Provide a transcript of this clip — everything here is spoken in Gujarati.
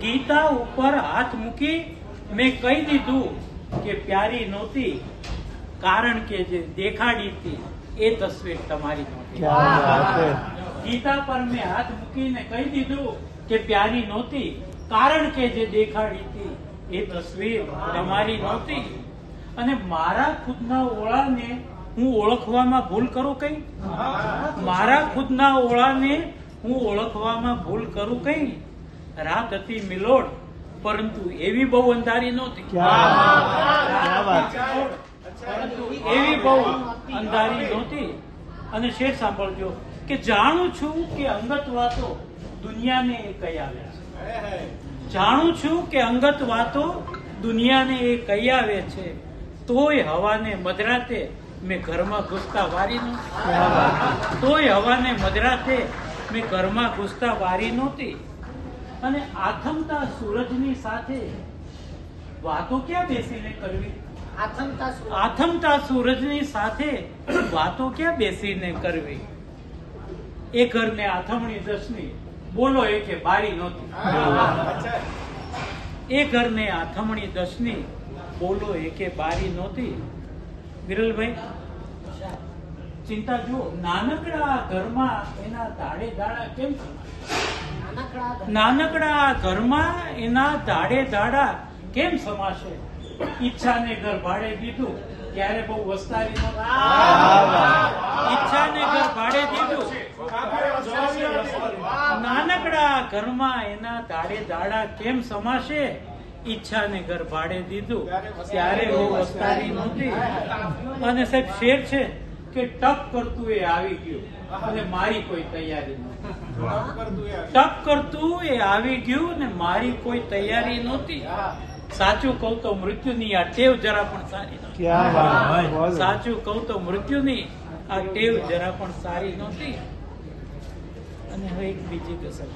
ગીતા ઉપર હાથ મૂકી મેં કહી દીધું કે પ્યારી નહોતી, કારણ કે જે દેખાડી હતી એ તસવીર તમારી નહોતી. ગીતા પર મેં હાથ મૂકીને કહી દીધું કે પ્યારી નહોતી, કારણ કે જે દેખાડી હતી એ તસવીર તમારી નહોતી. અને મારા ખુદના ઓળાને હું ઓળખવામાં ભૂલ કરું કઈ? મારા ખુદના ઓળાને હું ઓળખવામાં ભૂલ કરું કઈ? રાત હતી મિલોડ, પરંતુ એવી બહુ અંધારી નહોતી. પરંતુ એવી બહુ અંધારી નહોતી. અને શેર સાંભળજો કે જાણું છું કે અંગત વાતો દુનિયાને એ કહી આવે છે. જાણું છું કે અંગત વાતો દુનિયાને એ કહી આવે છે, તોય હવાને મધરાતે મેં ઘરમાં ઘૂસતા વારી નહોતી. તોય હવાને મધરાતે મેં ઘરમાં ઘૂસતા વારી નહોતી. અને આથમતા સૂરજની સાથે વાતો ક્યાં બેસીને કરવી? આથમતા સૂરજની સાથે વાતો ક્યાં બેસીને કરવી? એ ઘરને આથમણી દસની બોલો એ કે બારી નહોતી. એ ઘરને આથમણી દસની બોલો એ કે બારી નહોતી. વિરલભાઈ, ચિંતા જુઓ, નાનકડા ઘરમાં એના દાડે દાડા કેમ? નાનકડા ઘરમાં એના દાડે દાડા કેમ સમાશે? ઈચ્છાને ઘર ભાડે દીધું ત્યારે બહુ વસ્તારી નહોતી. ઈચ્છાને ઘર ભાડે દીધું, નાનકડા ઘરમાં એના દાડે દાડા કેમ સમાશે? ઈચ્છાને ઘર ભાડે દીધું ત્યારે બહુ વસ્તારી નહોતી. અને સાહેબ શેર છે કે ટક કરતું એ આવી ગયું અને મારી કોઈ તૈયારી નહોતી. ટક કરતું એ આવી ગયું ને મારી કોઈ તૈયારી નહોતી. સાચું કહું તો મૃત્યુની આ ટેવ જરા પણ સારી નહોતી. સાચું કહું તો મૃત્યુની આ ટેવ જરા પણ સારી નહોતી. અને હવે એક બીજી કસર